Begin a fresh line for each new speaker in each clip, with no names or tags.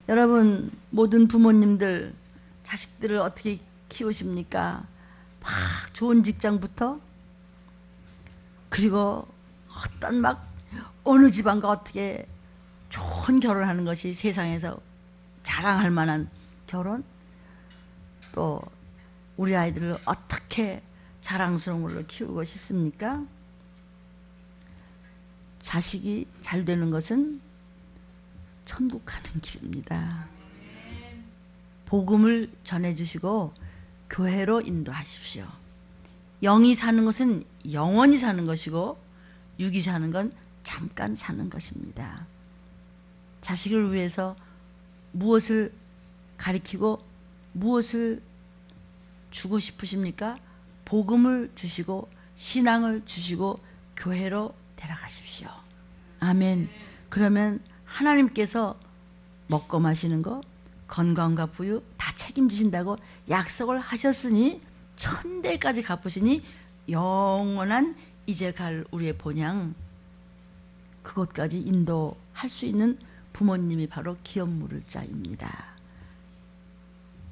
여러분 모든 부모님들 자식들을 어떻게 키우십니까? 막 좋은 직장부터, 그리고 어떤 막 어느 집안과 어떻게 좋은 결혼하는 것이 세상에서 자랑할 만한 결혼, 또 우리 아이들을 어떻게 자랑스러운 걸로 키우고 싶습니까? 자식이 잘 되는 것은 천국 가는 길입니다. 복음을 전해주시고 교회로 인도하십시오. 영이 사는 것은 영원히 사는 것이고 육이 사는 건 잠깐 사는 것입니다. 자식을 위해서 무엇을 가리키고 무엇을 주고 싶으십니까? 복음을 주시고 신앙을 주시고 교회로 데려가십시오. 아멘. 그러면 하나님께서 먹고 마시는 거, 건강과 부유 다 책임지신다고 약속을 하셨으니, 천대까지 갚으시니 영원한 이제 갈 우리의 본향, 그곳까지 인도할 수 있는 부모님이 바로 기업 물을 자입니다.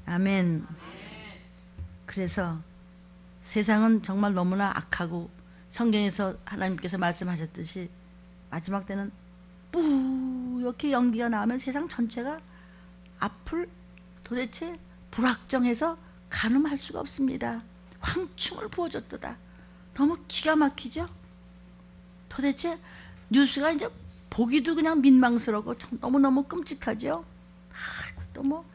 아멘. 그래서 세상은 정말 너무나 악하고, 성경에서 하나님께서 말씀하셨듯이 마지막 때는 뿌옇게 연기가 나오면 세상 전체가 앞을 도대체 불확정해서 가늠할 수가 없습니다. 황충을 부어줬도다. 너무 기가 막히죠? 도대체 뉴스가 이제 보기도 그냥 민망스럽고 너무너무 끔찍하죠? 또 뭐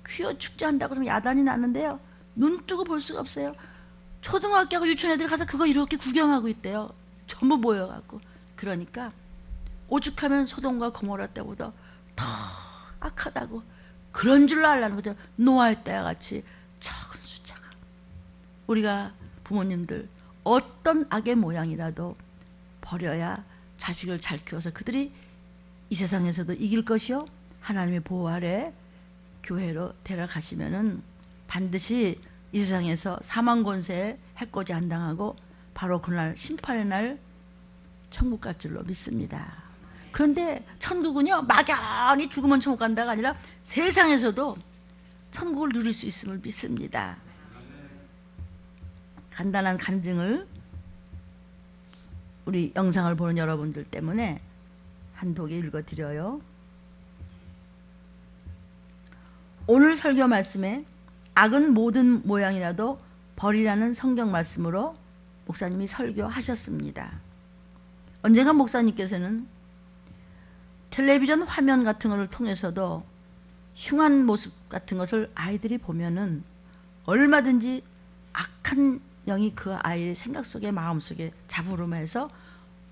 퀴어 축제 한다고 좀 야단이 나는데요, 눈 뜨고 볼 수가 없어요. 초등학교하고 유치원 애들이 가서 그거 이렇게 구경하고 있대요. 전부 모여갖고. 그러니까 오죽하면 소돔과 고모라 때보다 더 악하다고, 그런 줄로 알라는 거죠. 노아의 때와 같이 적은 숫자가. 우리가 부모님들 어떤 악의 모양이라도 버려야 자식을 잘 키워서 그들이 이 세상에서도 이길 것이요, 하나님의 보호 아래 교회로 데려가시면은 반드시 이 세상에서 사망 권세에 해코지 안 당하고 바로 그날 심판의 날 천국 갈 줄로 믿습니다. 그런데 천국은요, 막연히 죽으면 천국 간다가 아니라 세상에서도 천국을 누릴 수 있음을 믿습니다. 간단한 간증을 우리 영상을 보는 여러분들 때문에 한 독에 읽어드려요. 오늘 설교 말씀에 악은 모든 모양이라도 버리라는 성경 말씀으로 목사님이 설교하셨습니다. 언젠가 목사님께서는 텔레비전 화면 같은 것을 통해서도 흉한 모습 같은 것을 아이들이 보면은 얼마든지 악한 영이 그 아이의 생각 속에, 마음 속에 잡으름해서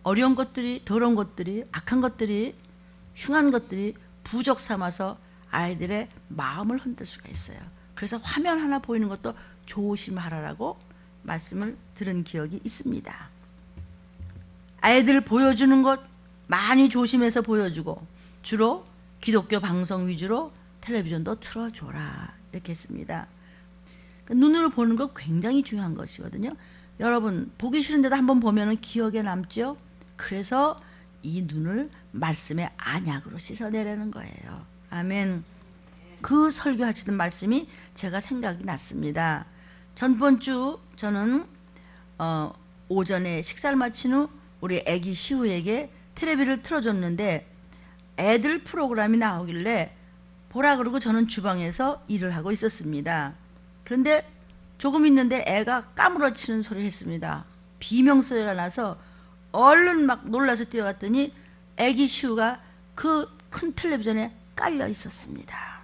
어려운 것들이, 더러운 것들이, 악한 것들이, 흉한 것들이 부적 삼아서 아이들의 마음을 흔들 수가 있어요. 그래서 화면 하나 보이는 것도 조심하라라고 말씀을 들은 기억이 있습니다. 아이들 보여주는 것 많이 조심해서 보여주고, 주로 기독교 방송 위주로 텔레비전도 틀어줘라 이렇게 했습니다. 눈으로 보는 거 굉장히 중요한 것이거든요. 여러분 보기 싫은데도 한번 보면 기억에 남죠. 그래서 이 눈을 말씀의 안약으로 씻어내라는 거예요. 아멘. 그 설교하시던 말씀이 제가 생각이 났습니다. 전번 주 저는 오전에 식사를 마친 후 우리 애기 시우에게 텔레비를 틀어줬는데 애들 프로그램이 나오길래 보라 그러고 저는 주방에서 일을 하고 있었습니다. 그런데 조금 있는데 애가 까무러치는 소리를 했습니다. 비명소리가 나서 얼른 막 놀라서 뛰어갔더니 애기 시우가 그 큰 텔레비전에 깔려 있었습니다.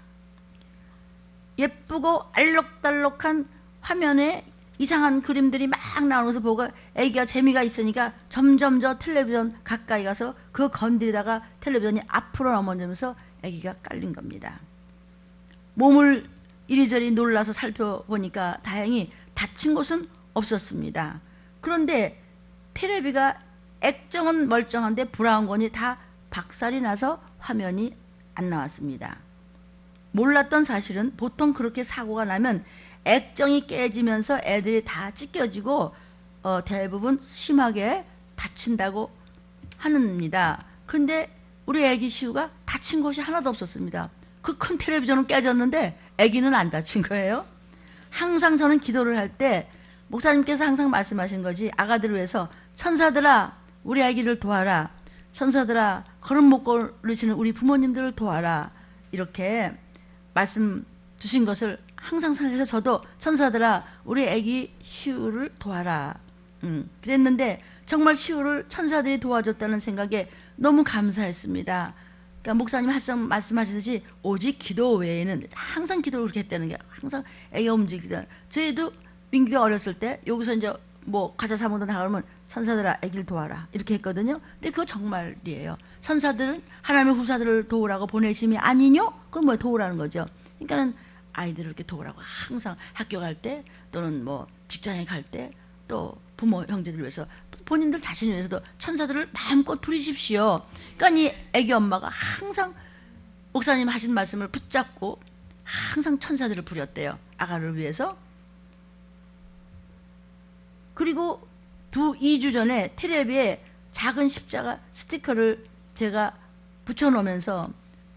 예쁘고 알록달록한 화면에 이상한 그림들이 막 나오면서 보고 애기가 재미가 있으니까 점점 저 텔레비전 가까이 가서 그거 건드리다가 텔레비전이 앞으로 넘어지면서 애기가 깔린 겁니다. 몸을 이리저리 놀라서 살펴보니까 다행히 다친 곳은 없었습니다. 그런데 텔레비가 액정은 멀쩡한데 브라운관이 다 박살이 나서 화면이 안 나왔습니다. 몰랐던 사실은 보통 그렇게 사고가 나면 액정이 깨지면서 애들이 다 찢겨지고 대부분 심하게 다친다고 합니다. 그런데 우리 애기 시우가 다친 곳이 하나도 없었습니다. 그 큰 텔레비전은 깨졌는데 아기는 안 다친 거예요. 항상 저는 기도를 할 때 목사님께서 항상 말씀하신 거지, 아가들을 위해서 천사들아 우리 아기를 도와라, 천사들아 걸음 못 걸으시는 우리 부모님들을 도와라, 이렇게 말씀 주신 것을 항상 생각해서 저도 천사들아 우리 아기 시우를 도와라 그랬는데 정말 시우를 천사들이 도와줬다는 생각에 너무 감사했습니다. 그러니까 목사님 항상 말씀하시듯이 오직 기도 외에는, 항상 기도를 그렇게 했다는 게, 항상 애가 움직이다. 저희도 민규가 어렸을 때 여기서 이제 뭐 과자 사 먹다 나가면 천사들아 애기를 도와라 이렇게 했거든요. 근데 그거 정말이에요. 천사들은 하나님의 후사들을 도우라고 보내심이 아니뇨? 그럼 뭐 도우라는 거죠. 그러니까는 아이들을 이렇게 도우라고 항상 학교 갈 때 또는 뭐 직장에 갈 때 또 부모 형제들 위해서 본인들 자신을 위해서도 천사들을 마음껏 부리십시오. 그러니까 이 애기 엄마가 항상 목사님 하신 말씀을 붙잡고 항상 천사들을 부렸대요. 아가를 위해서. 그리고 2주 전에 텔레비에 작은 십자가 스티커를 제가 붙여놓으면서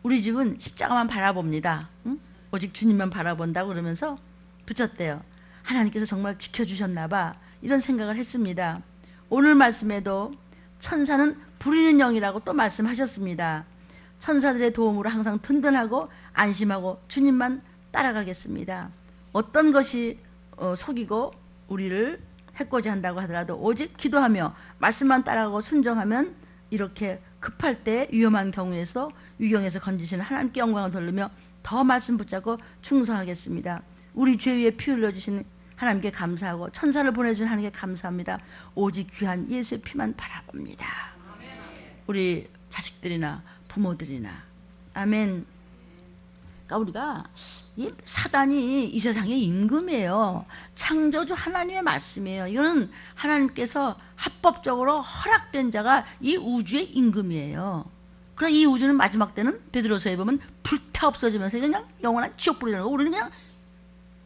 우리 집은 십자가만 바라봅니다. 응? 오직 주님만 바라본다고 그러면서 붙였대요. 하나님께서 정말 지켜주셨나 봐, 이런 생각을 했습니다. 오늘 말씀에도 천사는 부리는 영이라고 또 말씀하셨습니다. 천사들의 도움으로 항상 든든하고 안심하고 주님만 따라가겠습니다. 어떤 것이 속이고 우리를 해코지 한다고 하더라도 오직 기도하며 말씀만 따라가고 순종하면 이렇게 급할 때 위험한 경우에서 위경에서 건지시는 하나님께 영광을 돌리며 더 말씀 붙잡고 충성하겠습니다. 우리 죄 위에 피 흘려주시는 하나님께 감사하고 천사를 보내주신 하나님께 감사합니다. 오직 귀한 예수의 피만 바라봅니다. 우리 자식들이나 부모들이나. 아멘. 그러니까 우리가 이 사단이 이 세상의 임금이에요. 창조주 하나님의 말씀이에요. 이거는 하나님께서 합법적으로 허락된 자가 이 우주의 임금이에요. 그럼 이 우주는 마지막 때는 베드로서에 보면 불타 없어지면서 그냥 영원한 지옥불이라는 거. 우리는 그냥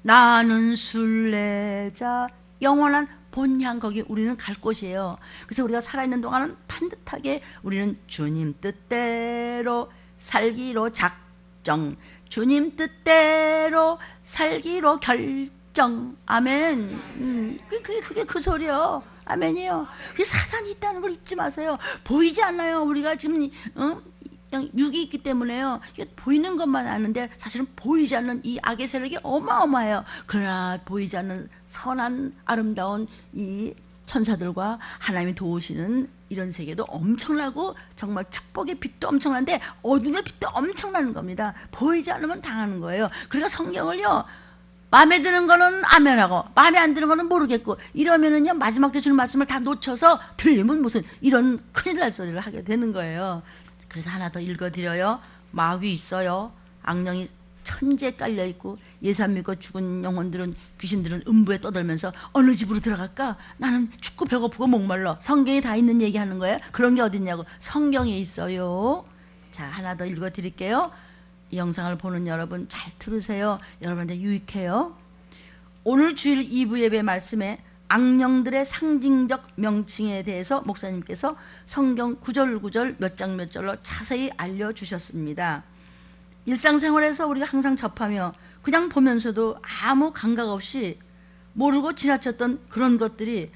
나는 순례자 영원한 본향, 거기 우리는 갈 곳이에요. 그래서 우리가 살아있는 동안은 반듯하게 우리는 주님 뜻대로 살기로 작정, 주님 뜻대로 살기로 결정. 아멘. 그게 그 소리요. 아멘이요. 그게 사단이 있다는 걸 잊지 마세요. 보이지 않나요? 우리가 지금 그냥 육이 있기 때문에요. 이게 보이는 것만 아는데 사실은 보이지 않는 이 악의 세력이 어마어마해요. 그러나 보이지 않는 선한 아름다운 이 천사들과 하나님이 도우시는 이런 세계도 엄청나고 정말 축복의 빛도 엄청난데 어둠의 빛도 엄청나는 겁니다. 보이지 않으면 당하는 거예요. 그러니까 성경을요, 마음에 드는 거는 아멘하고 마음에 안 드는 거는 모르겠고 이러면은요 마지막 때 주는 말씀을 다 놓쳐서 들리면 무슨 이런 큰일 날 소리를 하게 되는 거예요. 그래서 하나 더 읽어드려요. 마귀 있어요. 악령이 천지에 깔려있고 예수 안 믿고 죽은 영혼들은, 귀신들은 음부에 떠들면서 어느 집으로 들어갈까? 나는 춥고 배고프고 목말라. 성경에 다 있는 얘기하는 거예요. 그런 게 어딨냐고. 성경에 있어요. 자, 하나 더 읽어드릴게요. 이 영상을 보는 여러분 잘 들으세요. 여러분한테 유익해요. 오늘 주일 2부 예배 말씀에 악령들의 상징적 명칭에 대해서 목사님께서 성경 구절구절 몇 장 몇 절로 자세히 알려주셨습니다. 일상생활에서 우리가 항상 접하며 그냥 보면서도 아무 감각 없이 모르고 지나쳤던 그런 것들이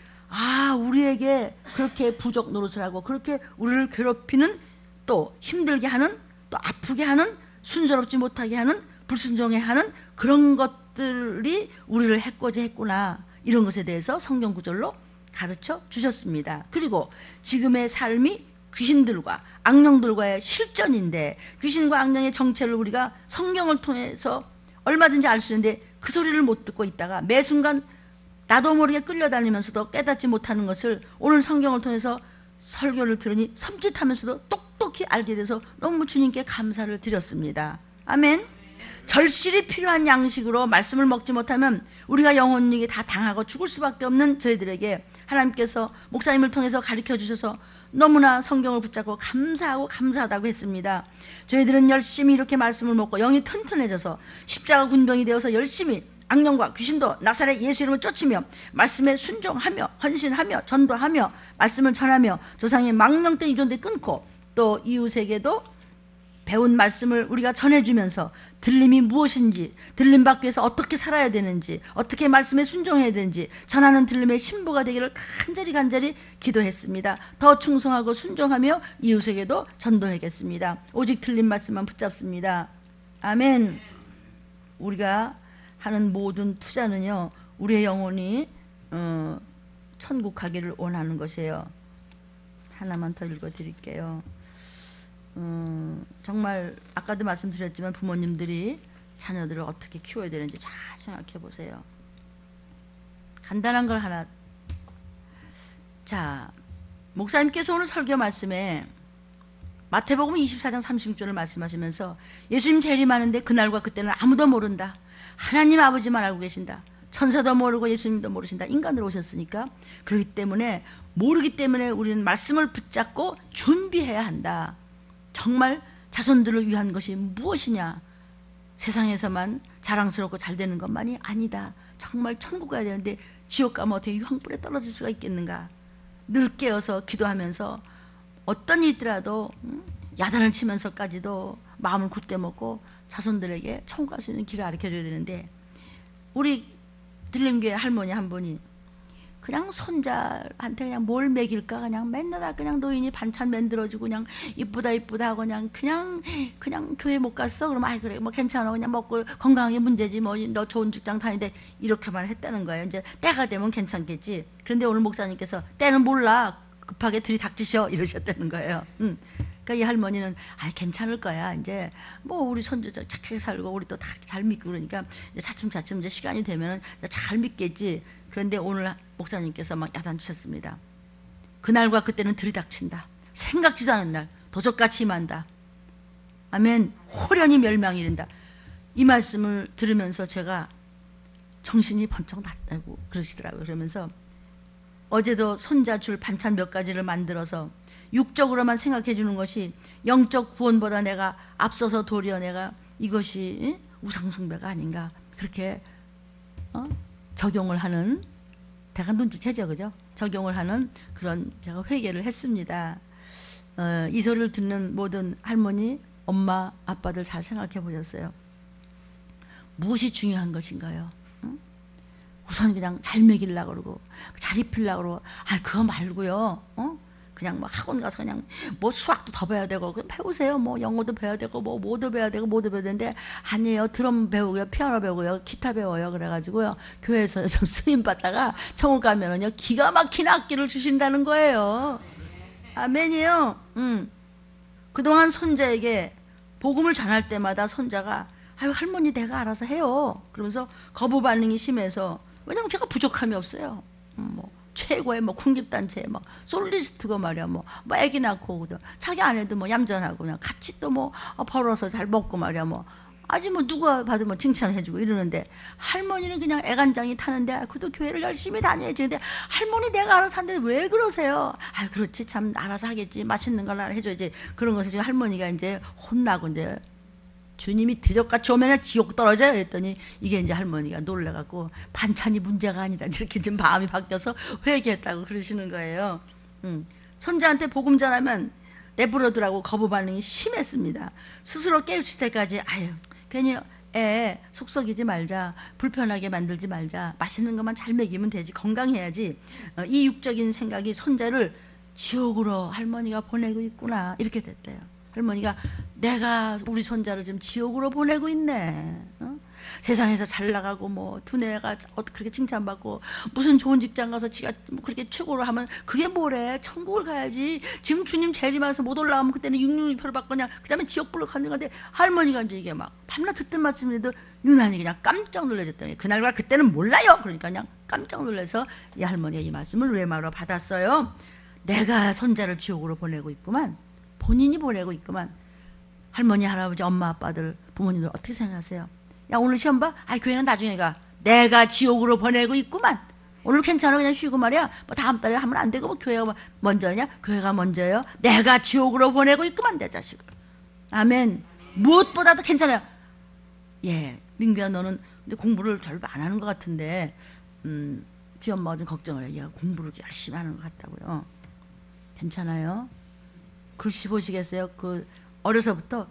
우리에게 그렇게 부족 노릇을 하고 그렇게 우리를 괴롭히는, 또 힘들게 하는, 또 아프게 하는, 순조롭지 못하게 하는, 불순종해 하는 그런 것들이 우리를 해코지 했구나, 이런 것에 대해서 성경 구절로 가르쳐 주셨습니다. 그리고 지금의 삶이 귀신들과 악령들과의 실전인데 귀신과 악령의 정체를 우리가 성경을 통해서 얼마든지 알 수 있는데 그 소리를 못 듣고 있다가 매 순간 나도 모르게 끌려다니면서도 깨닫지 못하는 것을 오늘 성경을 통해서 설교를 들으니 섬찟하면서도 똑똑히 알게 돼서 너무 주님께 감사를 드렸습니다. 아멘. 절실히 필요한 양식으로 말씀을 먹지 못하면 우리가 영혼에게 다 당하고 죽을 수밖에 없는 저희들에게 하나님께서 목사님을 통해서 가르쳐 주셔서 너무나 성경을 붙잡고 감사하고 감사하다고 했습니다. 저희들은 열심히 이렇게 말씀을 먹고 영이 튼튼해져서 십자가 군병이 되어서 열심히 악령과 귀신도 나사렛 예수 이름을 쫓으며 말씀에 순종하며 헌신하며 전도하며 말씀을 전하며 조상의 망령된 유전대 끊고 또 이웃에게도 배운 말씀을 우리가 전해주면서 들림이 무엇인지, 들림 받기 위해서 어떻게 살아야 되는지, 어떻게 말씀에 순종해야 되는지 전하는 들림의 신부가 되기를 간절히 기도했습니다. 더 충성하고 순종하며 이웃에게도 전도하겠습니다. 오직 들린 말씀만 붙잡습니다. 아멘. 우리가 하는 모든 투자는요, 우리의 영혼이 천국 가기를 원하는 것이에요. 하나만 더 읽어드릴게요. 정말 아까도 말씀드렸지만 부모님들이 자녀들을 어떻게 키워야 되는지 잘 생각해 보세요. 간단한 걸 하나. 자, 목사님께서 오늘 설교 말씀에 마태복음 24장 36절을 말씀하시면서 예수님 재림이 많은데 그날과 그때는 아무도 모른다. 하나님 아버지만 알고 계신다. 천사도 모르고 예수님도 모르신다. 인간으로 오셨으니까. 그렇기 때문에 모르기 때문에 우리는 말씀을 붙잡고 준비해야 한다. 정말 자손들을 위한 것이 무엇이냐? 세상에서만 자랑스럽고 잘 되는 것만이 아니다. 정말 천국 가야 되는데 지옥 가면 어떻게 유황불에 떨어질 수가 있겠는가? 늘 깨어서 기도하면서 어떤 일이더라도 야단을 치면서까지도 마음을 굳게 먹고 자손들에게 천국 갈 수 있는 길을 가르쳐줘야 되는데, 우리 들림교회 할머니 한 분이 그냥 손자한테 그냥 뭘 먹일까 그냥 맨날 다 그냥 노인이 반찬 만들어주고 그냥 이쁘다 하고 그냥 교회 못 갔어? 그러면 아이 그래 뭐 괜찮아 그냥 먹고 건강하게 문제지 뭐 너 좋은 직장 다니는데 이렇게만 했다는 거예요. 이제 때가 되면 괜찮겠지. 그런데 오늘 목사님께서 때는 몰라 급하게 들이닥치셔 이러셨다는 거예요. 그러니까 이 할머니는 아 괜찮을 거야. 이제 뭐 우리 손주 착하게 살고 우리 또 다 잘 믿고 그러니까 이제 차츰 이제 시간이 되면은 잘 믿겠지. 그런데 오늘 목사님께서 막 야단 주셨습니다. 그날과 그때는 들이닥친다. 생각지도 않은 날 도적같이 임한다. 아멘. 호련히 멸망이 이른다. 이 말씀을 들으면서 제가 정신이 번쩍 났다고 그러시더라고요. 그러면서 어제도 손자 줄 반찬 몇 가지를 만들어서 육적으로만 생각해 주는 것이 영적 구원보다 내가 앞서서 도리어 내가 이것이 우상숭배가 아닌가 그렇게 적용을 하는, 제가 눈치채죠, 그죠? 적용을 하는 그런 제가 회개를 했습니다. 이 소리를 듣는 모든 할머니, 엄마, 아빠들 잘 생각해 보셨어요? 무엇이 중요한 것인가요? 우선 그냥 잘 먹이려고 그러고 잘 입히려고 그러고 아 그거 말고요. 그냥 뭐 학원 가서 그냥 뭐 수학도 더 배워야 되고 배우세요. 뭐 영어도 배워야 되고 뭐 뭐도 배워야 되고 뭐도 배워야 되는데 아니에요. 드럼 배우고요. 피아노 배우고요. 기타 배워요. 그래가지고요. 교회에서 좀 스님 받다가 천국 가면은요 기가 막힌 악기를 주신다는 거예요. 아멘이요. 그동안 손자에게 복음을 전할 때마다 손자가 아유 할머니 내가 알아서 해요. 그러면서 거부 반응이 심해서, 왜냐면 걔가 부족함이 없어요. 뭐 최고의 뭐 국립단체 뭐 솔리스트고 말이야 뭐 아기 낳고 자기 아내도 뭐 얌전하고 그냥 같이 또 뭐 벌어서 잘 먹고 말이야 뭐 아직 뭐 누가 받으면 칭찬해주고 이러는데, 할머니는 그냥 애간장이 타는데 그래도 교회를 열심히 다녀야지. 근데 할머니 내가 알아서 하는데 왜 그러세요? 아 그렇지 참 알아서 하겠지 맛있는 걸 해줘야지. 그런 것을 지금 할머니가 이제 혼나고 이제 주님이 드적같이 오면 지옥 떨어져요 했더니 이게 이제 할머니가 놀래갖고 반찬이 문제가 아니다 이렇게 좀 마음이 바뀌어서 회개했다고 그러시는 거예요. 손자한테 복음 전하면 내버려두라고 거부 반응이 심했습니다. 스스로 깨우칠 때까지 아유 괜히 애 속썩이지 말자, 불편하게 만들지 말자, 맛있는 것만 잘 먹이면 되지, 건강해야지. 이 육적인 생각이 손자를 지옥으로 할머니가 보내고 있구나 이렇게 됐대요. 할머니가 내가 우리 손자를 지금 지옥으로 보내고 있네. 세상에서 잘 나가고 뭐 두뇌가 그렇게 칭찬받고 무슨 좋은 직장 가서 지가 뭐 그렇게 최고로 하면 그게 뭐래? 천국을 가야지. 지금 주님 재림하면서 못 올라가면 그때는 666표를 받고 그냥 그다음에 지옥불로 가는 건데, 할머니가 이제 이게 막 밤낮 듣던 말씀인데도 유난히 그냥 깜짝 놀라졌더니 그날과 그때는 몰라요. 그러니까 그냥 깜짝 놀라서 이 할머니가 이 말씀을 외마로 받았어요. 내가 손자를 지옥으로 보내고 있구만. 본인이 보내고 있구만. 할머니, 할아버지, 엄마, 아빠들, 부모님들 어떻게 생각하세요? 야 오늘 시험 봐? 아 교회는 나중에 가. 내가 지옥으로 보내고 있구만. 오늘 괜찮아 그냥 쉬고 말이야. 뭐 다음 달에 하면 안 되고 뭐 교회가 먼저냐? 교회가 먼저요. 내가 지옥으로 보내고 있구만 내 자식을. 아멘. 무엇보다도 괜찮아요. 예, 민규야 너는 근데 공부를 절대 안 하는 것 같은데 지 엄마가 좀 걱정을 해. 얘가 공부를 열심히 하는 것 같다고요. 괜찮아요? 글씨 보시겠어요? 그 어려서부터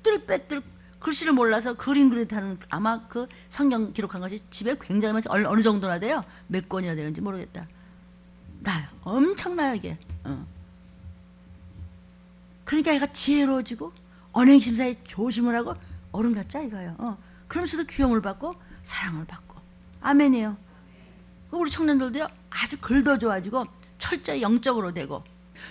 빼뜰 글씨를 몰라서 그림 그리다는 아마 그 성경 기록한 것이 집에 굉장히 많지. 어느 정도나 돼요? 몇 권이나 되는지 모르겠다. 나요. 엄청나요 이게. 그러니까 얘가 지혜로워지고 언행심사에 조심을 하고 어른 같자 이거예요. 그러면서도 귀여움을 받고 사랑을 받고. 아멘이에요. 우리 청년들도요 아주 글도 좋아지고 철저히 영적으로 되고,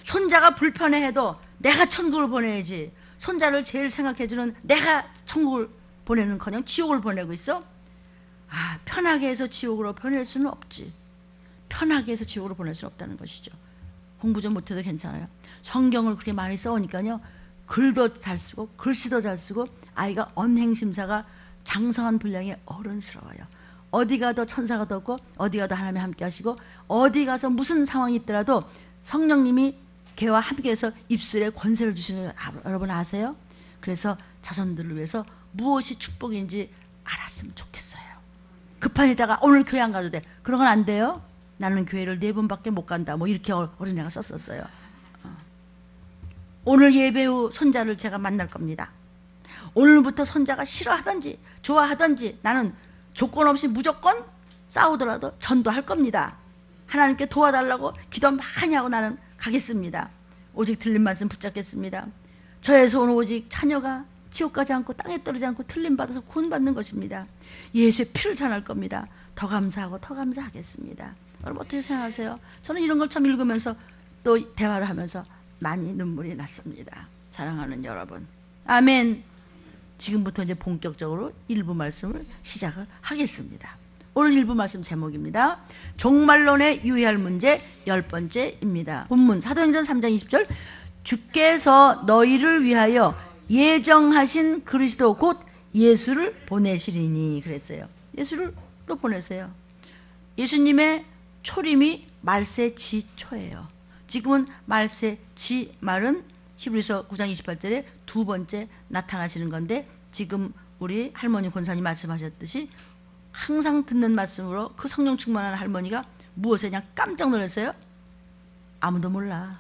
손자가 불편해해도 내가 천국을 보내야지. 손자를 제일 생각해주는 내가 천국을 보내는커녕 지옥을 보내고 있어. 편하게 해서 지옥으로 보낼 수는 없지. 편하게 해서 지옥으로 보낼 수는 없다는 것이죠. 공부 좀 못해도 괜찮아요. 성경을 그렇게 많이 써오니까요, 글도 잘 쓰고 글씨도 잘 쓰고 아이가 언행심사가 장성한 분량의 어른스러워요. 어디 가도 천사가 더 없고 어디 가도 하나님이 함께 하시고, 어디 가서 무슨 상황이 있더라도 성령님이 걔와 함께해서 입술에 권세를 주시는 거 여러분 아세요? 그래서 자손들을 위해서 무엇이 축복인지 알았으면 좋겠어요. 급한 일다가 오늘 교회 안 가도 돼. 그런 건 안 돼요. 나는 교회를 4번밖에 못 간다. 뭐 이렇게 어린애가 썼었어요. 오늘 예배 후 손자를 제가 만날 겁니다. 오늘부터 손자가 싫어하든지 좋아하든지 나는 조건 없이 무조건 싸우더라도 전도할 겁니다. 하나님께 도와달라고 기도 많이 하고 나는 가겠습니다. 오직 들린 말씀 붙잡겠습니다. 저의 소원은 오직 자녀가 지옥 가지 않고 땅에 떨어지지 않고 틀림 받아서 구원받는 것입니다. 예수의 피를 전할 겁니다. 더 감사하고 더 감사하겠습니다. 여러분 어떻게 생각하세요? 저는 이런 걸 참 읽으면서 또 대화를 하면서 많이 눈물이 났습니다. 사랑하는 여러분, 아멘. 지금부터 이제 본격적으로 일부 말씀을 시작을 하겠습니다. 오늘 일부 말씀 제목입니다. 종말론에 유의할 문제 10번째입니다. 본문 사도행전 3장 20절, 주께서 너희를 위하여 예정하신 그리스도 곧 예수를 보내시리니 그랬어요. 예수를 또 보내세요. 예수님의 초림이 말세지초예요. 지금은 말세지 말은 히브리서 9장 28절에 두 번째 나타나시는 건데, 지금 우리 할머니 권사님 말씀하셨듯이 항상 듣는 말씀으로 그 성령 충만한 할머니가 무엇에 그냥 깜짝 놀랐어요. 아무도 몰라.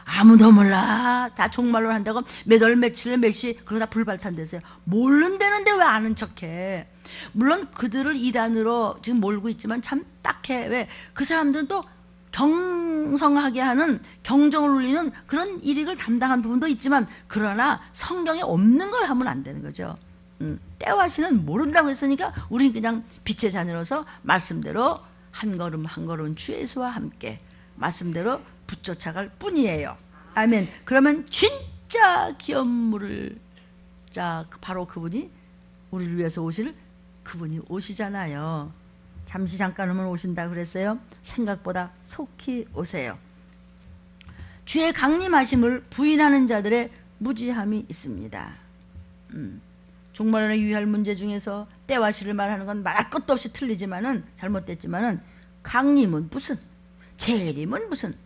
아무도 몰라. 다 종말론 한다고 몇 월 며칠 몇 시 그러다 불발탄됐어요. 모른다는데 왜 아는 척해. 물론 그들을 이단으로 지금 몰고 있지만 참 딱해. 왜? 그 사람들은 또 경성하게 하는, 경정을 울리는 그런 일익을 담당한 부분도 있지만, 그러나 성경에 없는 걸 하면 안 되는 거죠. 때와 시는 모른다고 했으니까 우린 그냥 빛의 자녀로서 말씀대로 한 걸음 한 걸음 주 예수와 함께 말씀대로 붙쫓아갈 뿐이에요. 아멘. 그러면 진짜 기업물을, 자 바로 그분이 우리를 위해서 오실 그분이 오시잖아요. 잠시 잠깐 오면 오신다 그랬어요. 생각보다 속히 오세요. 주의 강림하심을 부인하는 자들의 무지함이 있습니다. 종말론에 유의할 문제 중에서 때와 시를 말하는 건 말할 것도 없이 틀리지만은, 잘못됐지만은, 강림은 무슨, 재림은 무슨,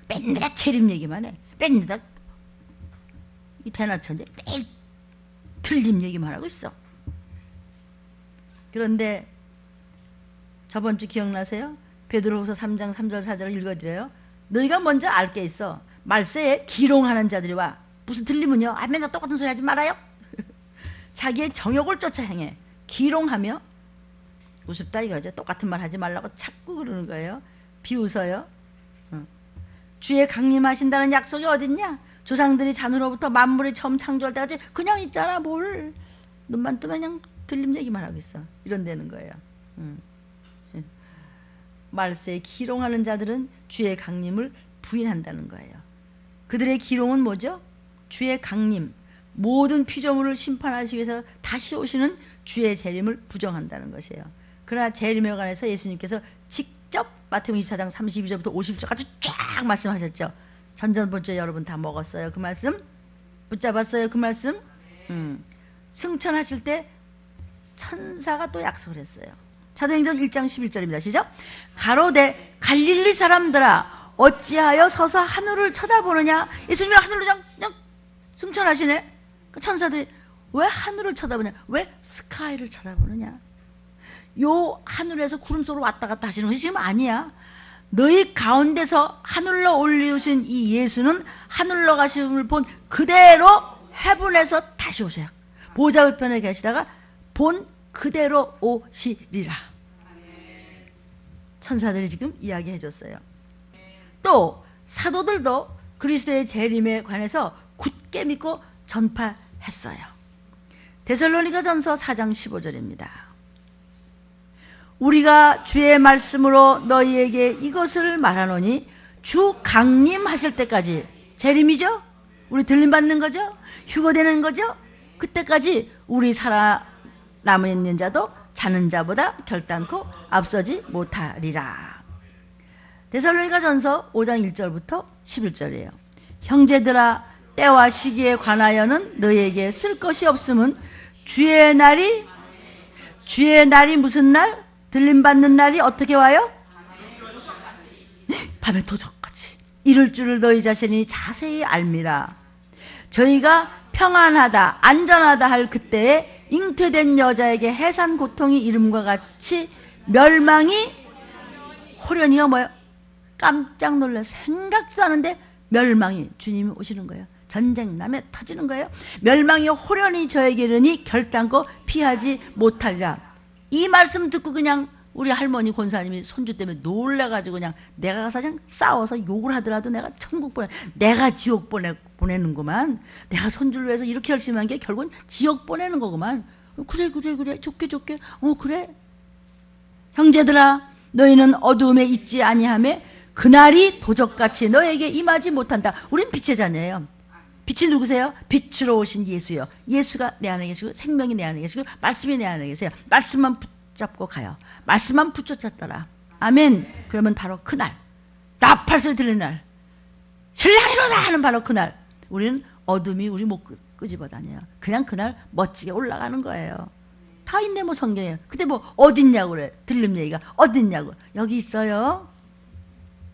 맨날 재림 얘기만 해. 맨날 이 대나천재 매일 틀림 얘기만 하고 있어. 그런데 저번 주 기억나세요? 베드로후서 3장 3절 4절을 읽어드려요. 너희가 먼저 알 게 있어. 말세에 기롱하는 자들이 와. 무슨 틀리면요, 맨날 똑같은 소리 하지 말아요. 자기의 정욕을 쫓아 행해. 기롱하며, 우습다 이거죠. 똑같은 말 하지 말라고 자꾸 그러는 거예요. 비웃어요. 주의 강림하신다는 약속이 어딨냐? 조상들이 잔으로부터 만물이 처음 창조할 때까지 그냥 있잖아. 뭘 눈만 뜨면 그냥 들림 얘기만 하고 있어. 이런 데는 거예요. 말세에 기롱하는 자들은 주의 강림을 부인한다는 거예요. 그들의 기롱은 뭐죠? 주의 강림, 모든 피조물을 심판하시기 위해서 다시 오시는 주의 재림을 부정한다는 것이에요. 그러나 재림에 관해서 예수님께서 직접 마태복음 24장 32절부터 50절까지 쫙 말씀하셨죠. 전전번째 여러분 다 먹었어요. 그 말씀 붙잡았어요. 그 말씀. 승천하실 때 천사가 또 약속을 했어요. 사도행전 1장 11절입니다. 시작. 가로되 갈릴리 사람들아 어찌하여 서서 하늘을 쳐다보느냐. 예수님이 하늘로 그냥 승천하시네. 그 천사들이 왜 하늘을 쳐다보냐, 왜 스카이를 쳐다보느냐. 요 하늘에서 구름 속으로 왔다 갔다 하시는 것이 지금 아니야. 너희 가운데서 하늘로 올리신 이 예수는 하늘로 가심을 본 그대로 해분에서 다시 오셔요. 보좌 우편에 계시다가 본 그대로 오시리라. 천사들이 지금 이야기해 줬어요. 또 사도들도 그리스도의 재림에 관해서 굳게 믿고 전파했어요. 데살로니가전서 4장 15절입니다. 우리가 주의 말씀으로 너희에게 이것을 말하노니 주 강림하실 때까지, 재림이죠? 우리 들림받는 거죠? 휴거되는 거죠? 그때까지 우리 살아 남아있는 자도 자는 자보다 결단코 앞서지 못하리라. 데살로니가전서 5장 1절부터 11절이에요. 형제들아, 때와 시기에 관하여는 너희에게 쓸 것이 없음은 주의 날이 무슨 날? 들림받는 날이 어떻게 와요? 밤에 도적같이 이럴 줄을 너희 자신이 자세히 알미라. 저희가 평안하다 안전하다 할 그때에 잉태된 여자에게 해산 고통이 이름과 같이 멸망이, 호련히가 뭐예요? 깜짝 놀라 생각도 하는데 멸망이, 주님이 오시는 거예요. 전쟁 남에 터지는 거예요. 멸망이 호련히 저에게 이르니 결단코 피하지 못하리라. 이 말씀 듣고 그냥 우리 할머니 권사님이 손주 때문에 놀라가지고 그냥 내가 가서 그냥 싸워서 욕을 하더라도 내가 천국 내가 지옥 보내는구만. 내가 손주를 위해서 이렇게 열심히 한 게 결국은 지옥 보내는 거구만. 그래 좋게 그래. 형제들아, 너희는 어두움에 있지 아니하며 그날이 도적같이 너에게 임하지 못한다. 우린 빛의 자녀예요. 빛이 누구세요? 빛으로 오신 예수요. 예수가 내 안에 계시고 생명이 내 안에 계시고 말씀이 내 안에 계세요. 말씀만 붙잡고 가요. 말씀만 붙잡았더라. 아멘. 그러면 바로 그날, 나팔 소리 들리는 날, 신랑이 일어나 하는 바로 그날, 우리는 어둠이 우리 못 끄집어 다녀요. 그냥 그날 멋지게 올라가는 거예요. 다 있네 뭐 성경에. 근데 뭐 어딨냐고 그래. 들림 얘기가 어딨냐고. 여기 있어요.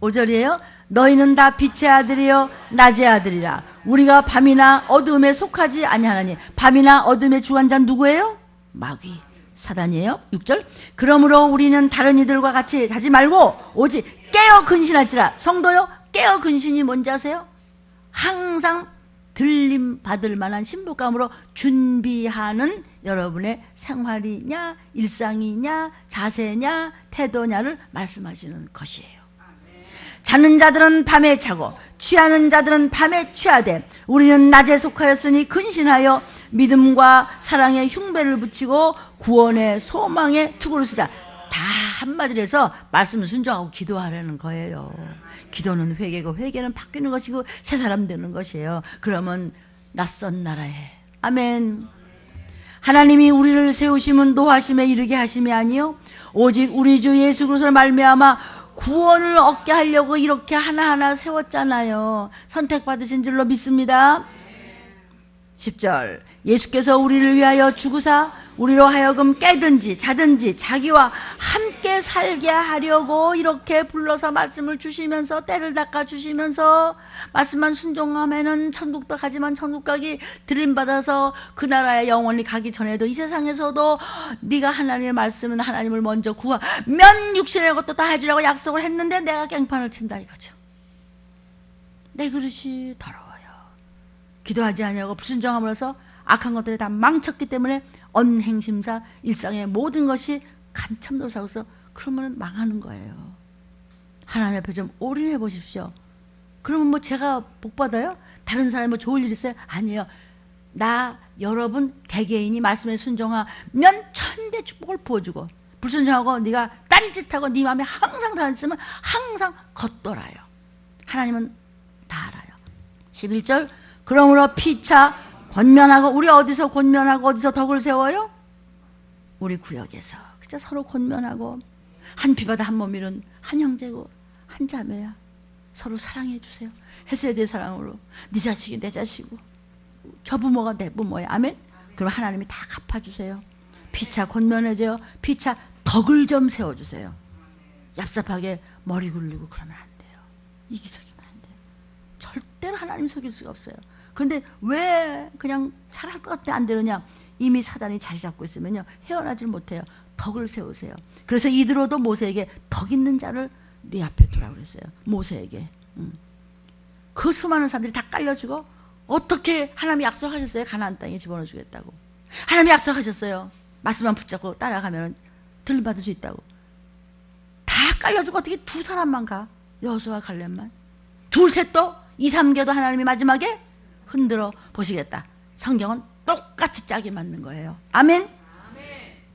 5절이에요. 너희는 다 빛의 아들이요 낮의 아들이라. 우리가 밤이나 어둠에 속하지 아니하나니. 밤이나 어둠의 주관자는 누구예요? 마귀, 사단이에요. 6절. 그러므로 우리는 다른 이들과 같이 자지 말고 오직 깨어 근신할지라. 성도요, 깨어 근신이 뭔지 아세요? 항상 들림 받을 만한 신부감으로 준비하는 여러분의 생활이냐 일상이냐 자세냐 태도냐를 말씀하시는 것이에요. 자는 자들은 밤에 자고 취하는 자들은 밤에 취하되 우리는 낮에 속하였으니 근신하여 믿음과 사랑의 흉배를 붙이고 구원의 소망의 투구를 쓰자. 다 한마디로 해서 말씀을 순종하고 기도하라는 거예요. 기도는 회개고 회개는 바뀌는 것이고 새 사람 되는 것이에요. 그러면 낯선 나라에, 아멘. 하나님이 우리를 세우심은 노하심에 이르게 하심이 아니요 오직 우리 주 예수 그리스도로 말미암아 구원을 얻게 하려고 이렇게 하나하나 세웠잖아요. 선택받으신 줄로 믿습니다. 10절. 예수께서 우리를 위하여 죽으사 우리로 하여금 깨든지 자든지 자기와 함께 살게 하려고 이렇게 불러서 말씀을 주시면서 때를 닦아주시면서 말씀만 순종하면은 천국도 가지만 천국 가기 들림받아서 그 나라에 영원히 가기 전에도 이 세상에서도 네가 하나님의 말씀은 하나님을 먼저 구하면 육신의 것도 다 해주라고 약속을 했는데 내가 깽판을 친다 이거죠. 내 그릇이 더러워요. 기도하지 않냐고 불순종함으로써 악한 것들이 다 망쳤기 때문에 언행심사 일상의 모든 것이 간참도로 살고서 그러면 망하는 거예요. 하나님 앞에 좀 올인해 보십시오. 그러면 뭐 제가 복 받아요? 다른 사람이 뭐 좋을 일 있어요? 아니에요. 나 여러분 개개인이 말씀에 순종하면 천대 축복을 부어주고 불순종하고 네가 딴짓하고 네 마음에 항상 다 있으면 항상 겉돌아요. 하나님은 다 알아요. 11절. 그러므로 피차 권면하고, 우리 어디서 권면하고 어디서 덕을 세워요? 우리 구역에서. 그죠? 서로 권면하고 한 피바다 한 몸이는 한 형제고 한 자매야. 서로 사랑해 주세요. 헤세드의 사랑으로. 네 자식이 내 자식이고 저 부모가 내 부모야. 아멘. 그럼 하나님이 다 갚아주세요. 피차 권면해줘요. 피차 덕을 좀 세워주세요. 얍삽하게 머리 굴리고 그러면 안 돼요. 이기적이면 안 돼요. 절대로 하나님 속일 수가 없어요. 그런데 왜 그냥 잘할 것 같아 안 되느냐? 이미 사단이 자리 잡고 있으면요 헤어나질 못해요. 덕을 세우세요. 그래서 이드로도 모세에게 덕 있는 자를 네 앞에 두라고 그랬어요. 모세에게. 그 수많은 사람들이 다 깔려주고 어떻게 하나님이 약속하셨어요? 가나안 땅에 집어넣어 주겠다고. 하나님이 약속하셨어요. 말씀만 붙잡고 따라가면 들림받을 수 있다고. 다 깔려주고 어떻게 두 사람만 가? 여호수아와 갈렙만. 둘, 셋도 2, 3개도 하나님이 마지막에 흔들어 보시겠다. 성경은 똑같이 짝이 맞는 거예요. 아멘.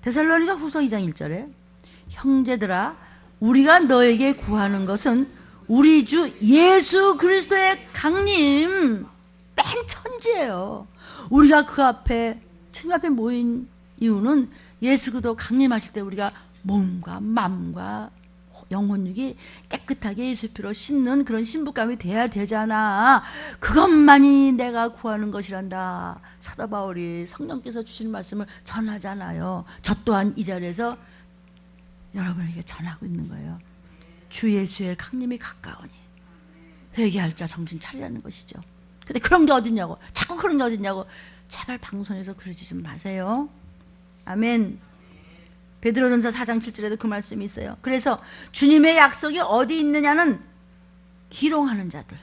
데살로니가 후서 2장 1절에 형제들아 우리가 너에게 구하는 것은 우리 주 예수 그리스도의 강림 맨 천지예요. 우리가 그 앞에 주님 앞에 모인 이유는 예수 그리스도 강림하실 때 우리가 몸과 마음과 영혼육이 깨끗하게 예수 피로 씻는 그런 신부감이 돼야 되잖아. 그것만이 내가 구하는 것이란다. 사도 바울이 성령께서 주시는 말씀을 전하잖아요. 저 또한 이 자리에서 여러분에게 전하고 있는 거예요. 주 예수의 강림이 가까우니 회개할 자 정신 차리라는 것이죠. 근데 그런 게 어딨냐고, 자꾸 그런 게 어딨냐고. 제발 방송에서 그러지 좀 마세요. 아멘. 베드로전서 4장 7절에도 그 말씀이 있어요. 그래서 주님의 약속이 어디 있느냐는 기롱하는 자들,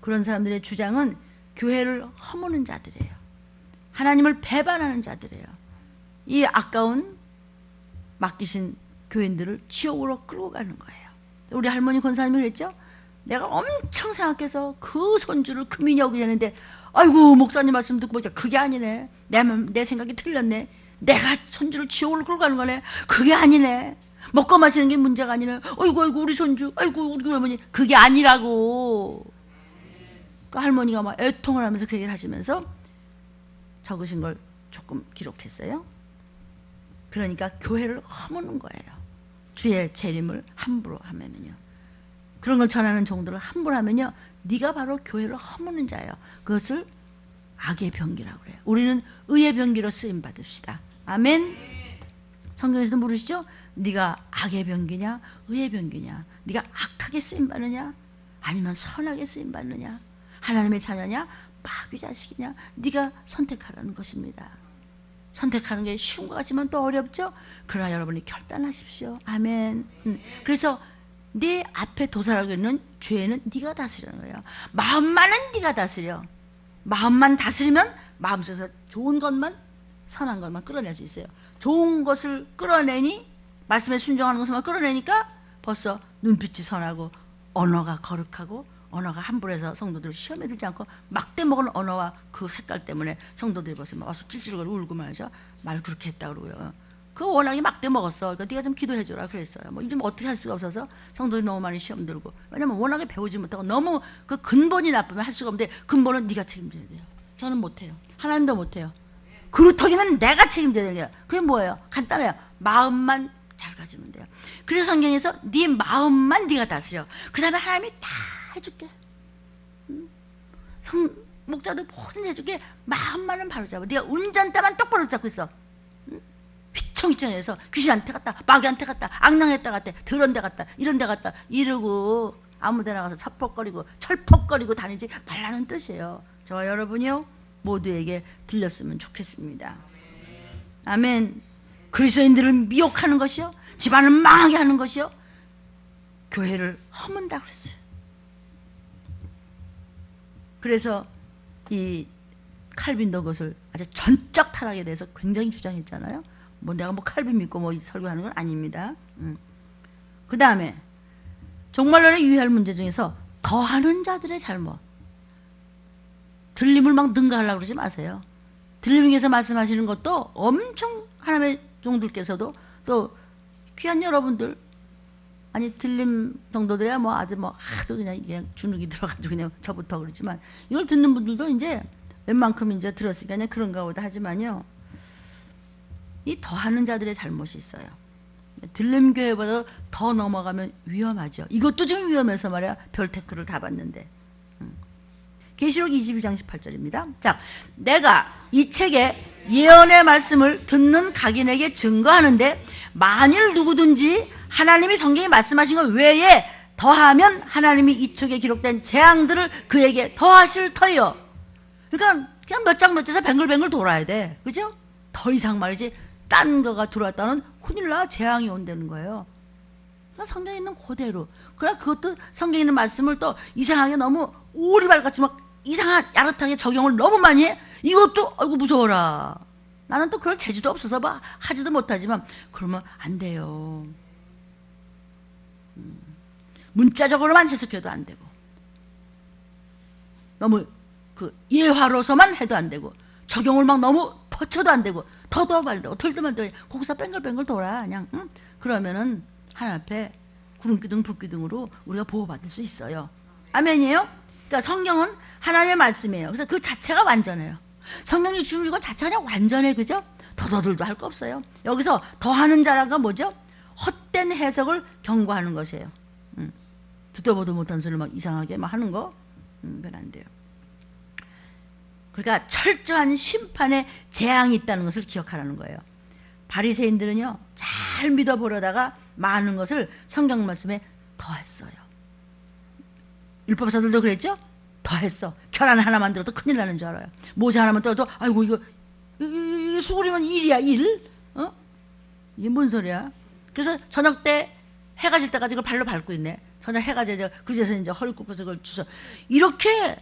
그런 사람들의 주장은 교회를 허무는 자들이에요. 하나님을 배반하는 자들이에요. 이 아까운 맡기신 교인들을 지옥으로 끌고 가는 거예요. 우리 할머니 권사님이 그랬죠. 내가 엄청 생각해서 그 손주를 금인이 여기 되는데 아이고 목사님 말씀 듣고 보니까 그게 아니네. 내 생각이 틀렸네. 내가 손주를 지옥으로 끌고 가는 거네. 그게 아니네. 먹고 마시는 게 문제가 아니네. 아이고 우리 손주, 아이고 우리 할머니. 그게 아니라고. 그 할머니가 막 애통을 하면서 그 얘기를 하시면서 적으신 걸 조금 기록했어요. 그러니까 교회를 허무는 거예요. 주의 재림을 함부로 하면은요. 그런 걸 전하는 종들을 함부로 하면요. 네가 바로 교회를 허무는 자예요. 그것을 악의 병기라고 그래요. 우리는 의의 병기로 쓰임 받읍시다. 아멘. 성경에서도 물으시죠. 네가 악의 병기냐 의의 병기냐, 네가 악하게 쓰임 받느냐 아니면 선하게 쓰임 받느냐, 하나님의 자녀냐 마귀 자식이냐, 네가 선택하라는 것입니다. 선택하는 게 쉬운 것 같지만 또 어렵죠. 그러나 여러분이 결단하십시오. 아멘. 그래서 네 앞에 도사라고 있는 죄는 네가 다스리는 거예요. 마음만은 네가 다스려. 마음만 다스리면 마음속에서 좋은 것만, 선한 것만 끌어낼 수 있어요. 좋은 것을 끌어내니, 말씀에 순종하는 것만 끌어내니까 벌써 눈빛이 선하고 언어가 거룩하고 언어가 함부로 해서 성도들 시험에 들지 않고 막대 먹은 언어와 그 색깔 때문에 성도들이 벌써 와서 찔찔거리고 울고 말이죠. 말 그렇게 했다 그러고요. 그 워낙에 막대 먹었어. 그러니까 네가 좀 기도해줘라 그랬어요. 뭐 이제 어떻게 할 수가 없어서 성도들이 너무 많이 시험 들고, 왜냐면 워낙에 배우지 못하고 너무 그 근본이 나쁘면 할 수가 없는데 근본은 네가 책임져야 돼요. 저는 못해요. 하나님도 못해요. 그루터기는 내가 책임져야 되는 거예요. 그게 뭐예요? 간단해요. 마음만 잘 가지면 돼요. 그래서 성경에서 네 마음만 네가 다스려. 그 다음에 하나님이 다 해줄게. 목자도 뭐든 해줄게. 마음만은 바로 잡아. 네가 운전대만 똑바로 잡고 있어. 휘청휘청해서 귀신한테 갔다, 마귀한테 갔다, 악령한테 갔다, 더러운 데 갔다, 이런 데 갔다 이러고 아무 데나 가서 철퍽거리고 다니지 말라는 뜻이에요. 저와 여러분이요 모두에게 들렸으면 좋겠습니다. 아멘. 그리스도인들을 미혹하는 것이요, 집안을 망하게 하는 것이요, 교회를 허문다 그랬어요. 그래서 이 칼빈도 그것을 아주 전적 타락에 대해서 굉장히 주장했잖아요. 뭐 내가 뭐 칼빈 믿고 뭐 설교하는 건 아닙니다. 그 다음에 종말론에 유의할 문제 중에서 더하는 자들의 잘못. 들림을 막 능가하려고 그러지 마세요. 들림에서 말씀하시는 것도 엄청 하나님의 종들께서도 또 귀한 여러분들, 아니 들림 정도들이야 뭐 아주 뭐 아주 그냥 주눅이 들어가지고 그냥 저부터 그러지만 이걸 듣는 분들도 이제 웬만큼 이제 들었으니까 그냥 그런가 보다 하지만요, 이 더하는 자들의 잘못이 있어요. 들림 교회보다 더 넘어가면 위험하죠. 이것도 좀 위험해서 말이야. 별 태클을 다 받는데. 계시록 22장 18절입니다. 자, 내가 이 책에 예언의 말씀을 듣는 각인에게 증거하는데 만일 누구든지 하나님이 성경에 말씀하신 것 외에 더하면 하나님이 이 책에 기록된 재앙들을 그에게 더하실 터이요. 그러니까 그냥 몇 장 몇 장에서 뱅글뱅글 돌아야 돼. 그죠? 더 이상 말이지 딴 거가 들어왔다는 큰일 나, 재앙이 온다는 거예요. 그러니까 성경에 있는 그대로. 그러나 그것도 성경에 있는 말씀을 또 이상하게 너무 오리발같이 막 이상한 야릇하게 적용을 너무 많이 해. 이것도 아이고 무서워라. 나는 또 그럴 재주도 없어서 막 하지도 못하지만 그러면 안 돼요. 문자적으로만 해석해도 안 되고 너무 그 예화로서만 해도 안 되고 적용을 막 너무 퍼쳐도 안 되고 더도 말도 돌도 말도 거기서 뱅글뱅글 돌아 그냥 그러면은 하나님 앞에 구름기둥 불기둥으로 우리가 보호받을 수 있어요. 아멘이에요? 그러니까 성경은 하나님의 말씀이에요. 그래서 그 자체가 완전해요. 성령 66권 자체가 그냥 완전해. 그죠? 더더들도 할 거 없어요. 여기서 더하는 자라가 뭐죠? 헛된 해석을 경고하는 것이에요. 듣도 보도 못한 소리를 막 이상하게 막 하는 거 그건 안 돼요. 그러니까 철저한 심판의 재앙이 있다는 것을 기억하라는 거예요. 바리새인들은요 잘 믿어보려다가 많은 것을 성경 말씀에 더했어요. 율법사들도 그랬죠? 더했어. 계란 하나만 들어도 큰일 나는 줄 알아요. 모자 하나만 들어도 아이고 이거 수그리면 일이야 일? 이게 뭔 소리야? 그래서 저녁 때 해가 질 때까지 이걸 발로 밟고 있네. 저녁 해가 져서 그제서 이제 허리 굽혀서 그걸 주워. 이렇게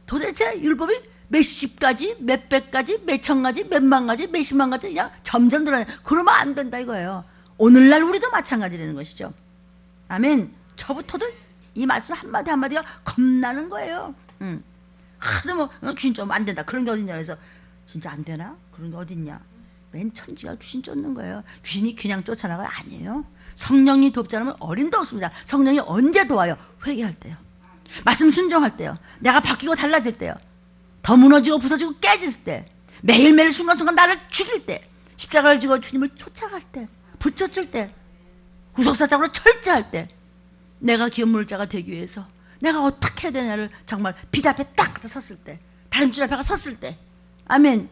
도대체 율법이 몇십 가지, 몇백 가지, 몇천 가지, 몇만 가지, 몇십만 가지 그냥 점점 늘어나요. 그러면 안 된다 이거예요. 오늘날 우리도 마찬가지라는 것이죠. 아멘. 저부터도 이 말씀 한마디 한마디가 겁나는 거예요. 하도 뭐 귀신 좀 안 된다 그런 게 어딨냐 그래서 진짜 안 되나? 그런 게 어딨냐? 맨 천지가 귀신 쫓는 거예요. 귀신이 그냥 쫓아나가요? 아니에요. 성령이 돕지 않으면 어림도 없습니다. 성령이 언제 도와요? 회개할 때요. 말씀 순종할 때요. 내가 바뀌고 달라질 때요. 더 무너지고 부서지고 깨질 때, 매일매일 순간순간 나를 죽일 때, 십자가를 지고 주님을 쫓아갈 때, 붙쫓을 때, 구속사적으로 철저할 때, 내가 기업물자가 되기 위해서 내가 어떻게 해야 되냐를 정말 빛 앞에 딱 섰을 때, 다림줄 앞에 섰을 때, 아멘.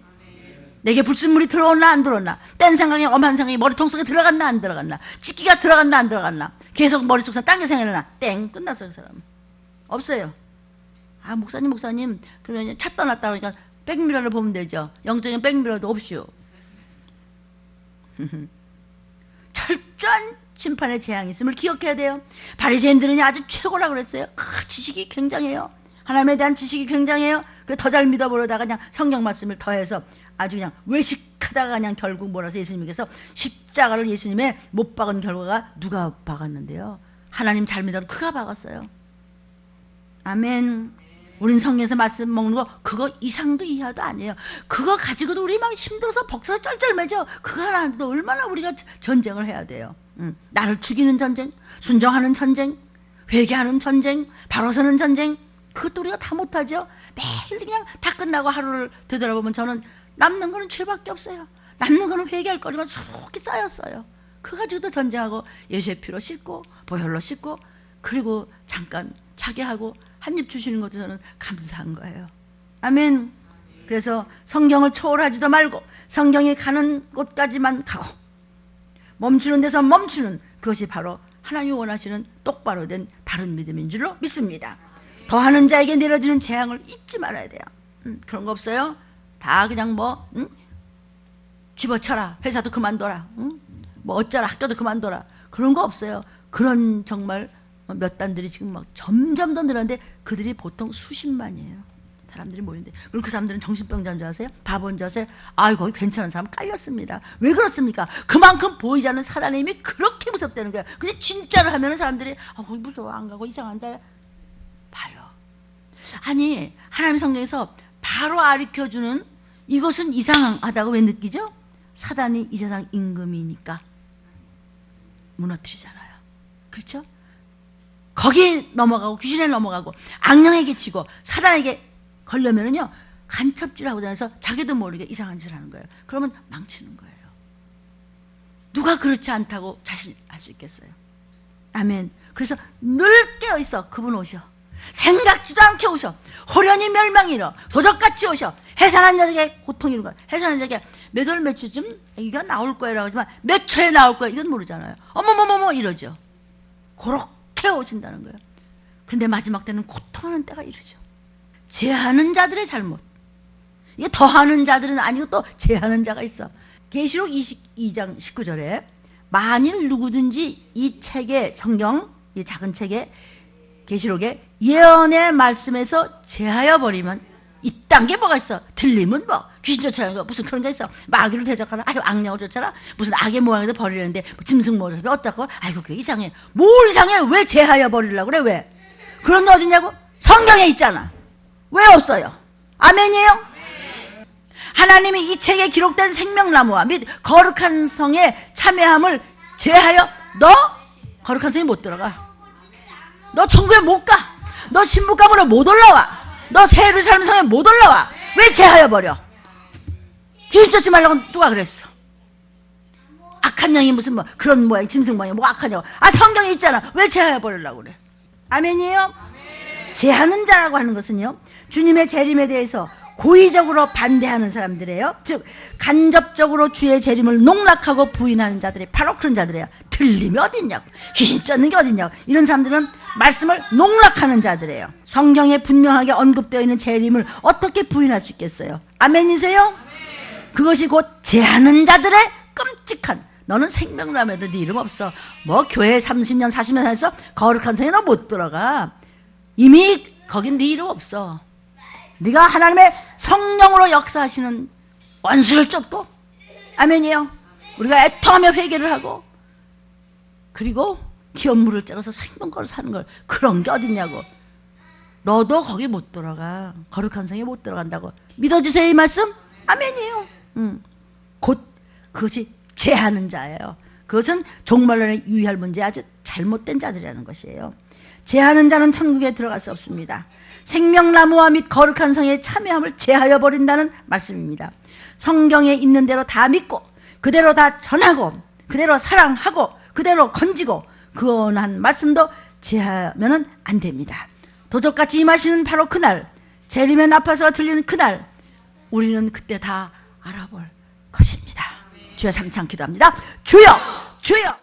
내게 불순물이 들어오나 안 들어오나, 딴 생각이 엄한 생각이 머리통 속에 들어갔나 안 들어갔나, 찌기가 들어갔나 안 들어갔나, 계속 머릿속에서 딴 게 생각나나, 땡 끝났어요. 그 사람은 없어요. 아 목사님 그러면 차 떠났다 그러니까 백미러를 보면 되죠. 영적인 백미러도 없슈. 철저한 심판의 재앙이 있음을 기억해야 돼요. 바리새인들은 아주 최고라고 그랬어요. 지식이 굉장해요. 하나님에 대한 지식이 굉장해요. 그래 더 잘 믿어보려다가 그냥 성경 말씀을 더해서 아주 그냥 외식하다가 그냥 결국 뭐라서 예수님께서 십자가를 예수님의 못 박은 결과가 누가 박았는데요? 하나님 잘 믿어도 그가 박았어요. 아멘. 우린 성경에서 말씀 먹는 거 그거 이상도 이하도 아니에요. 그거 가지고도 우리 막 힘들어서 벅차서 쩔쩔매죠. 그거 하나도 얼마나 우리가 전쟁을 해야 돼요. 나를 죽이는 전쟁, 순종하는 전쟁, 회개하는 전쟁, 바로 서는 전쟁, 그것도 우리가 다 못하죠. 매일 그냥 다 끝나고 하루를 되돌아보면 저는 남는 거는 죄밖에 없어요. 남는 거는 회개할 거리만 수록이 쌓였어요. 그거 가지고도 전쟁하고 예수의 피로 씻고 보혈로 씻고 그리고 잠깐 자게 하고 한 입 주시는 것도 저는 감사한 거예요. 아멘. 그래서 성경을 초월하지도 말고 성경이 가는 곳까지만 가고 멈추는 데서 멈추는 그것이 바로 하나님이 원하시는 똑바로 된 바른 믿음인 줄로 믿습니다. 더하는 자에게 내려지는 재앙을 잊지 말아야 돼요. 그런 거 없어요. 다 그냥 집어쳐라. 회사도 그만둬라. 뭐 어쩌라. 학교도 그만둬라. 그런 거 없어요. 그런 정말 몇 단들이 지금 막 점점 더 늘었는데 그들이 보통 수십만이에요. 사람들이 모이는데. 그리고 그 사람들은 정신병자인 줄 아세요? 바보인 줄 아세요? 아이 거기 괜찮은 사람 깔렸습니다. 왜 그렇습니까? 그만큼 보이지 않는 사단의 힘이 그렇게 무섭다는 거예요. 근데 진짜로 하면은 사람들이 거기 무서워 안 가고 이상한데 봐요. 아니 하나님 성경에서 바로 가르쳐주는 이것은 이상하다고 왜 느끼죠? 사단이 이 세상 임금이니까 무너뜨리잖아요. 그렇죠? 거기에 넘어가고 귀신에 넘어가고 악령에게 치고 사단에게 걸려면은요 간첩질하고 다녀서 자기도 모르게 이상한 짓을 하는 거예요. 그러면 망치는 거예요. 누가 그렇지 않다고 자신할 수 있겠어요? 아멘. 그래서 늘 깨어있어. 그분 오셔. 생각지도 않게 오셔. 호련히 멸망이 일어. 도적같이 오셔. 해산한 자에게 고통이 이루는 거야. 해산한 자에게 몇 월 며칠쯤 이가 나올 거라고 하지만 몇 초에 나올 거야 이건 모르잖아요. 어머머머머 이러죠. 그렇게 오신다는 거예요. 근데 마지막 때는 고통하는 때가 이르죠. 제하는 자들의 잘못. 이게 더하는 자들은 아니고 또 제하는 자가 있어. 계시록 22장 19절에 만일 누구든지 이 책에 성경 이 작은 책에 계시록에 예언의 말씀에서 제하여 버리면 이딴 게 뭐가 있어? 들리면 뭐 귀신 쫓아가는 거 무슨 그런 게 있어? 마귀를 대적하라. 아유 악령을 쫓아라. 무슨 악의 모양에서 버리려는데 뭐 짐승 모양에서 어떻고? 아이고 그게 이상해. 뭘 이상해? 왜 제하여 버리려고 그래? 왜? 그런 게 어디냐고? 성경에 있잖아. 왜 없어요? 아멘이에요? 하나님이 이 책에 기록된 생명나무와 및 거룩한 성에 참여함을 제하여 너 거룩한 성에 못 들어가. 너 천국에 못 가. 너 신부감으로 못 올라와. 너 새 예루살렘 성에 못 올라와. 왜 제하여 버려? 귀신 쫓지 말라고 누가 그랬어? 악한 영이 무슨 뭐 그런 모양 짐승 모양이 뭐 악하냐고. 아 성경에 있잖아. 왜 제하여 버리려고 그래? 아멘이에요? 제하는 자라고 하는 것은요, 주님의 재림에 대해서 고의적으로 반대하는 사람들이에요. 즉 간접적으로 주의 재림을 농락하고 부인하는 자들이 바로 그런 자들이에요. 틀림이 어딨냐고, 귀신 쫓는 게 어딨냐고. 이런 사람들은 말씀을 농락하는 자들이에요. 성경에 분명하게 언급되어 있는 재림을 어떻게 부인할 수 있겠어요? 아멘이세요? 그것이 곧 제하는 자들의 끔찍한, 너는 생명나무에도 네 이름 없어. 뭐 교회 30년 40년 해서 거룩한 성에 너 못 들어가. 이미 거긴 네 이름 없어. 네가 하나님의 성령으로 역사하시는 원수를 쫓고, 아멘이요, 우리가 애통하며 회개를 하고 그리고 기업물을 째려서 생명거로 사는 걸, 그런 게 어딨냐고. 너도 거기 못 들어가. 거룩한 성에 못 들어간다고. 믿어주세요 이 말씀? 아멘이에요. 곧 그것이 제하는 자예요. 그것은 종말론에 유의할 문제, 아주 잘못된 자들이라는 것이에요. 제하는 자는 천국에 들어갈 수 없습니다. 생명나무와 및 거룩한 성에 참여함을 제하여 버린다는 말씀입니다. 성경에 있는 대로 다 믿고 그대로 다 전하고 그대로 사랑하고 그대로 건지고 구원한 말씀도 제하면은 안 됩니다. 도적같이 임하시는 바로 그날, 재림의 나팔소리가 들리는 그날, 우리는 그때 다 알아볼 것입니다. 주여 삼창 기도합니다. 주여, 주여.